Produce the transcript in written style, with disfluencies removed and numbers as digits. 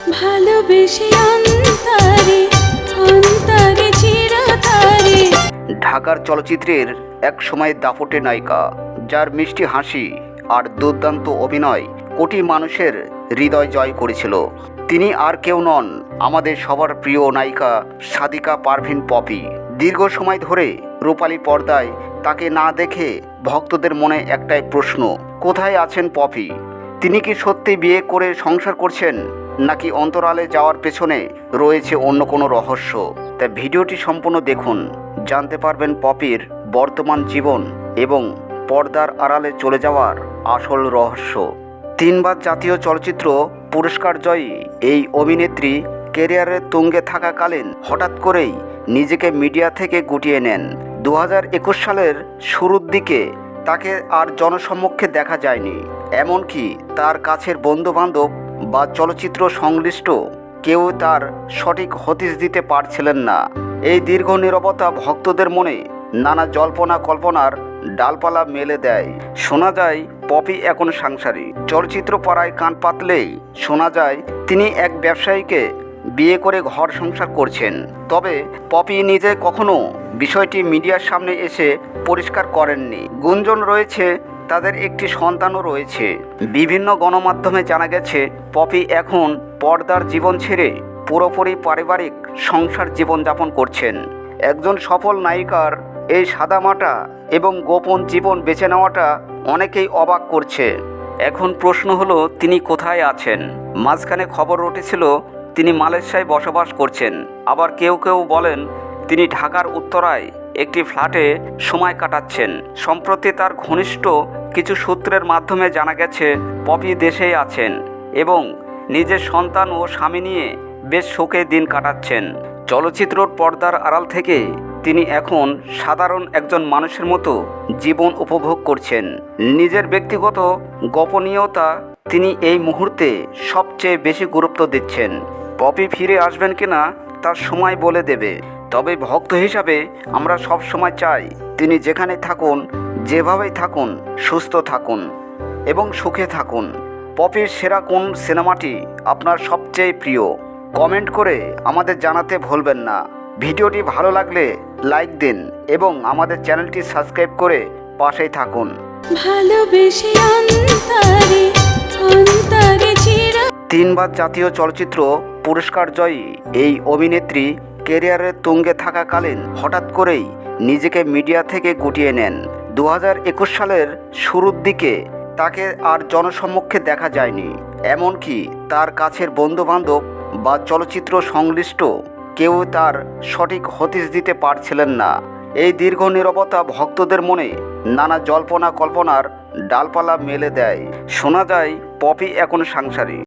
ভালোবেসে অন্তরে অন্তরে চিরতরে। ঢাকার চলচ্চিত্রের এক সময় দাপটে নায়িকা, যার মিষ্টি হাসি আর দুর্দান্ত অভিনয় কোটি মানুষের হৃদয় জয় করেছিল। তিনি আর কেউ নন, আমাদের সবার প্রিয় নায়িকা সাদিকা পারভীন পপি। দীর্ঘ সময় ধরে রূপালী পর্দায় তাকে না দেখে ভক্তদের মনে একটাই প্রশ্ন, কোথায় আছেন পপি? তিনি কি সত্যি বিয়ে করে সংসার করছেন, নাকি অন্তরালে যাওয়ার পেছনে রয়েছে অন্য কোনো রহস্য? তাই ভিডিওটি সম্পূর্ণ দেখুন, জানতে পারবেন পপির বর্তমান জীবন এবং পর্দার আড়ালে চলে যাওয়ার আসল রহস্য। 3 বার জাতীয় চলচ্চিত্র পুরস্কার জয়ী এই অভিনেত্রী ক্যারিয়ারের তুঙ্গে থাকাকালীন হঠাৎ করেই নিজেকে মিডিয়া থেকে গুটিয়ে নেন। 2021 সালের শুরুর দিকে তাকে আর জনসম্মুখে দেখা যায়নি, এমনকি তার কাছের বন্ধুবান্ধব বা চলচ্চিত্র সংশ্লিষ্ট কেউ তার সঠিক হদিস দিতে পারছিলেন না। এই দীর্ঘ নীরবতা ভক্তদের মনে নানা জল্পনা কল্পনার ডালপালা মেলে দেয়। শোনা যায় পপি এখন সাংসারিক। চলচ্চিত্র পাড়ায় কান পাতলেই শোনা যায় তিনি এক ব্যবসায়ীকে বিয়ে করে ঘর সংসার করছেন। তবে পপি নিজে কখনো বিষয়টি মিডিয়ার সামনে এসে পরিষ্কার করেননি। গুঞ্জন রয়েছে তাদের একটি সন্তানও রয়েছে। বিভিন্ন গণমাধ্যমে জানা গেছে পপি এখন পর্দার জীবন ছেড়ে পুরোপুরি পারিবারিক সংসার জীবনযাপন করছেন। একজন সফল নায়িকার এই সাদামাটা এবং গোপন জীবন বেছে নেওয়াটা অনেকেই অবাক করছে। এখন প্রশ্ন হলো, তিনি কোথায় আছেন? মাঝখানে খবর উঠেছিল তিনি মালয়েশিয়ায় বসবাস করছেন, আবার কেউ কেউ বলেন তিনি ঢাকার উত্তরায় একটি ফ্ল্যাটে সময় কাটাচ্ছেন। সম্প্রতি তার ঘনিষ্ঠ কিছু সূত্রের মাধ্যমে জানা গেছে পপি দেশেই আছেন এবং নিজের সন্তান ও স্বামী নিয়ে বেশ সুখে দিন কাটাচ্ছেন। চলচ্চিত্রর পর্দার আড়াল থেকে তিনি এখন সাধারণ একজন মানুষের মতো জীবন উপভোগ করছেন। নিজের ব্যক্তিগত গোপনীয়তা তিনি এই মুহূর্তে সবচেয়ে বেশি গুরুত্ব দিচ্ছেন। পপি ফিরে আসবেন কিনা তার সময় বলে দেবে। তবে ভক্ত হিসাবে আমরা সব সময় চাই তিনি যেখানে থাকুন, যেভাবেই থাকুন, সুস্থ থাকুন এবং সুখে থাকুন। পপির সেরা কোন সিনেমাটি আপনার সবচেয়ে প্রিয়? কমেন্ট করে আমাদের জানাতে ভুলবেন না। ভিডিওটি ভালো লাগলে লাইক দিন এবং আমাদের চ্যানেলটি সাবস্ক্রাইব করে পাশেই থাকুন। ভালোবেসে অন্তরে অন্তরে চির। 3 বার জাতীয় চলচ্চিত্র পুরস্কার জয়ী এই অভিনেত্রী ক্যারিয়ারের তুঙ্গে থাকাকালীন হঠাৎ করেই নিজেকে মিডিয়া থেকে গুটিয়ে নেন। 2021 সালের শুরুর দিকে তাকে আর জনসম্মুখে দেখা যায়নি, এমনকি তার কাছের বন্ধুবান্ধব বা চলচ্চিত্র সংশ্লিষ্ট কেউ তার সঠিক হদিস দিতে পারছিলেন না। এই দীর্ঘ নীরবতা ভক্তদের মনে নানা জল্পনা কল্পনার ডালপালা মেলে দেয়। শোনা যায় পপি এখন সাংসারিক।